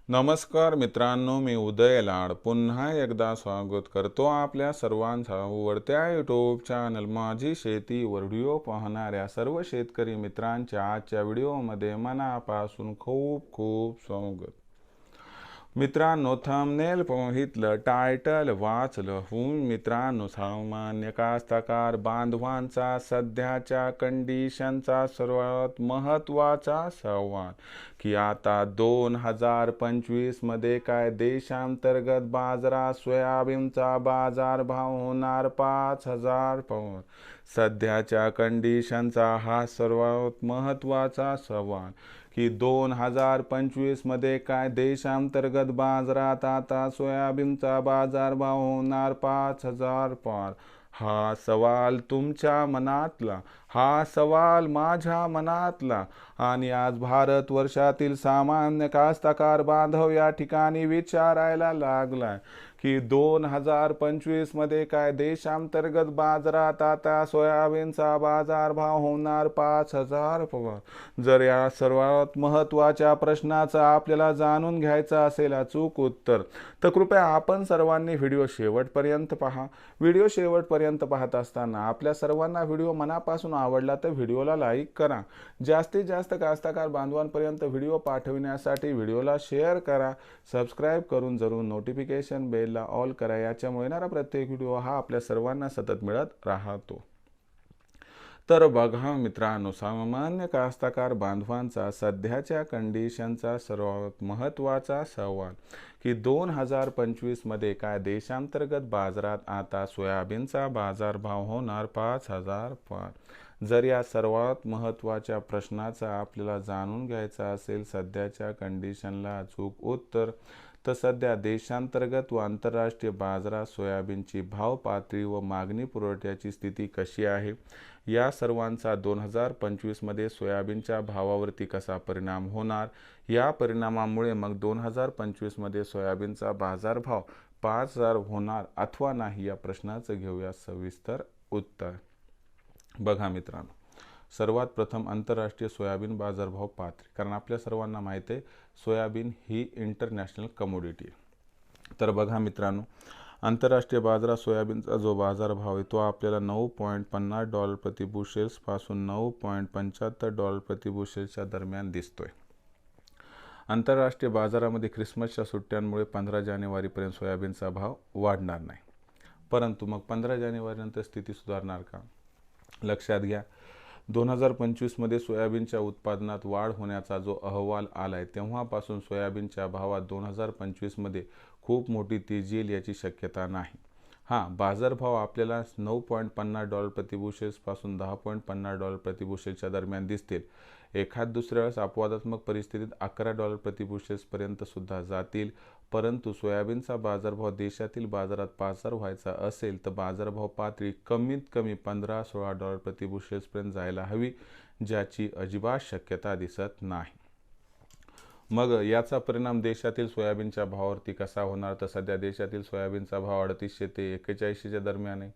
नमस्कार मित्रांनो, मी उदय लाड पुन्हा एकदा स्वागत करतो आपल्या सर्वांचा आवडत्या यूट्यूब चॅनल माझी शेती वर व्हिडिओ पाहणाऱ्या सर्व शेतकरी मित्रांच्या आजच्या व्हिडिओमध्ये मनापासून खूप खूप स्वागत। मित्रांनो, थंबनेल पाहितलं, टायटल वाचलं, मित्रांनो सामान्य कास्तकार बांधवांचा सध्याच्या कंडिशनचा सर्वात महत्त्वाचा सवाल की आता 2025 मध्ये काय देशांतर्गत बाजारात सोयाबीनचा बाजारभाव होणार 5,000 पौंड। सध्याच्या कंडिशनचा हा सर्वात महत्त्वाचा सवाल की 2025 मध्ये काय देशांतर्गत बाजारात आता सोयाबीनचा बाजारभाव होणार 5,000 पार। हा सवाल तुमच्या मनातला, हा सवाल माझ्या मनातला आणि आज भारतवर्षातील सामान्य कास्तकार बांधव या ठिकाणी विचारायला लागलाय की 2025 मध्ये काय देशांतर्गत बाजारात आता सोयाबीनचा बाजारभाव होणार 5,000 पवार। जर या सर्वात महत्त्वाच्या प्रश्नाचं आपल्याला जाणून घ्यायचं असेल अचूक उत्तर, तर कृपया आपण सर्वांनी व्हिडिओ शेवटपर्यंत पहा। व्हिडिओ शेवटपर्यंत पाहत असताना आपल्या सर्वांना व्हिडिओ मनापासून आवडला तर व्हिडिओला लाईक करा। जास्तीत जास्त कास्तकार बांधवांपर्यंत व्हिडिओ पाठविण्यासाठी व्हिडिओला शेअर करा। सबस्क्राईब करून जरूर नोटिफिकेशन बेलला ऑल करा, याच्यामुळे येणारा प्रत्येक व्हिडिओ हा आपल्या सर्वांना सतत मिळत राहतो। तर बघा मित्रांनो, सामान्य कास्तकार बांधवांचा सध्याच्या कंडिशनचा सर्वात महत्त्वाचा सवाल की 2025 मध्ये काय देशांतर्गत बाजारात आता सोयाबीनचा बाजारभाव होणार 5,000 पार। जर या सर्वात महत्त्वाच्या प्रश्नाचा आपल्याला जाणून घ्यायचा असेल सध्याच्या कंडिशनला अचूक उत्तर, तर सध्या देशांतर्गत व आंतरराष्ट्रीय बाजारात सोयाबीनची भाव पातळी व मागणी पुरवठ्याची स्थिती कशी आहे, या सर्वांचा 2025 मध्ये सोयाबीनच्या भावावरती कसा परिणाम होणार, या परिणामामुळे मग 2025 मध्ये सोयाबीनचा बाजारभाव 5,000 होणार अथवा नाही, या प्रश्नाचं घेऊया सविस्तर उत्तर। बघा मित्रांनो, सर्वात प्रथम आंतरराष्ट्रीय सोयाबीन बाजारभाव पातळी, कारण आपल्या सर्वांना माहिती आहे सोयाबीन ही इंटरनॅशनल कमोडिटी आहे। तर बघा मित्रांनो, आंतरराष्ट्रीय बाजारात सोयाबीनचा जो बाजारभाव आहे तो आपल्याला $9.50 प्रति बुशेल्स पासून $9.75 प्रति बुशेल्सच्या दरम्यान दिसतोय। आंतरराष्ट्रीय बाजारामध्ये ख्रिसमसच्या सुट्ट्यांमुळे 15 जानेवारीपर्यंत सोयाबीनचा भाव वाढणार नाही, परंतु मग 15 जानेवारीनंतर स्थिती सुधारणार का? लक्षात घ्या, 2025 मध्ये सोयाबीनच्या उत्पादनात वाढ होण्याचा जो अहवाल आलाय तेव्हापासून सोयाबीनच्या भावात 2025 मध्ये खूप मोठी तेजी येईल याची शक्यता नाही। बाजारभाव आपल्याला $9.50 प्रति बुशेल्स पासून $10.50 प्रति बुशेल्सच्या दरम्यान दिसतील। एखाद दुसऱ्या वेळेस अपवादात्मक परिस्थितीत $11 प्रति बुशेल्स पर्यंत सुद्धा जातील, परंतु सोयाबीनचा बाजारभाव देशातील बाजारात 5,000 व्हायचा असेल तर बाजारभाव पातळी कमीत कमी $15-16 प्रति बुशेल्स पर्यंत जायला हवी, ज्याची अजिबात शक्यता दिसत नाही। मग याचा परिणाम देशातील सोयाबीनच्या भावावरती कसा होणार, तर सध्या देशातील सोयाबीनचा भाव 3800 ते 4100च्या दरम्यान आहे।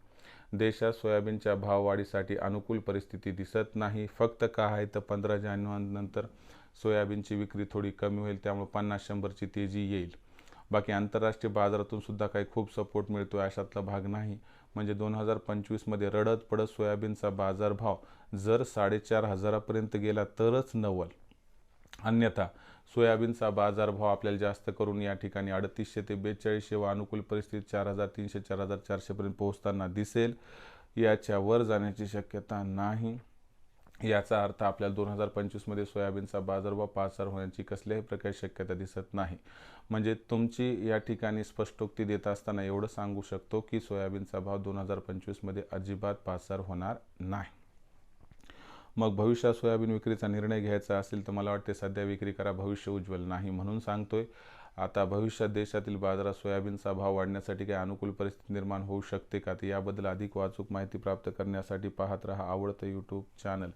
देशात सोयाबीनच्या भाववाढीसाठी अनुकूल परिस्थिती दिसत नाही। फक्त काय आहे तर 15 जानेवारीनंतर सोयाबीनची विक्री थोडी कमी होईल, त्यामुळे 50-100ची तेजी येईल। बाकी आंतरराष्ट्रीय बाजारातून सुद्धा काही खूप सपोर्ट मिळतोय अशातला भाग नाही। म्हणजे 2025 मध्ये रडत पडत सोयाबीनचा बाजारभाव जर 4,500 पर्यंत गेला तरच नवल, अन्यथा सोयाबीनचा बाजारभाव आपल्याला जास्त करून या ठिकाणी 3800 ते 4200 व अनुकूल परिस्थितीत 4,300-4,400 पर्यंत पोहोचताना दिसेल, याच्या वर जाण्याची शक्यता नाही। याचा अर्थ आपल्याला 2025 मध्ये सोयाबीनचा बाजारभाव 5,000 होण्याची कसल्याही प्रकारची शक्यता दिसत नाही। म्हणजे तुमची या ठिकाणी स्पष्टोक्ती देत असताना एवढं सांगू शकतो की सोयाबीनचा भाव 2025 मध्ये अजिबात 5,000 होणार नाही। मग भविष्यात सोयाबीन विक्रीचा निर्णय घ्यायचा असेल तर मला वाटते सध्या विक्री करा, भविष्य उज्ज्वल नाही। म्हणून सांगतोय, आता भविष्यात देशातील बाजारात सोयाबीनचा भाव वाढण्यासाठी काही अनुकूल परिस्थिती निर्माण होऊ शकते का, तर याबद्दल अधिक अचूक माहिती प्राप्त करण्यासाठी पाहत रहा आवडतं यूट्यूब चॅनल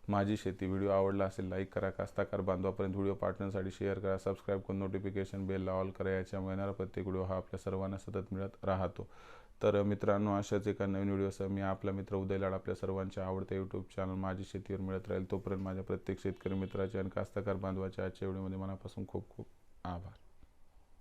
माझी शेती। व्हिडिओ आवडला असेल लाईक करा, कास्तकार बांधवापर्यंत व्हिडिओ पाठवण्यासाठी शेअर करा, सबस्क्राईब करून नोटिफिकेशन बेलला ऑल करा, याच्यामुळे येणारा प्रत्येक व्हिडिओ हा आपल्या सर्वांना सतत मिळत राहतो। तर मित्रांनो, अशाच एका नवीन व्हिडिओसह मी आपला मित्र उदय लाड आपल्या सर्वांच्या आवडत्या यूट्यूब चॅनल माझी शेतीवर मिळत राहील। तोपर्यंत माझ्या प्रत्येक शेतकरी मित्राचे आणि कास्तकार बांधवाच्या आजच्या व्हिडिओमध्ये मनापासून खूप खूप आभार।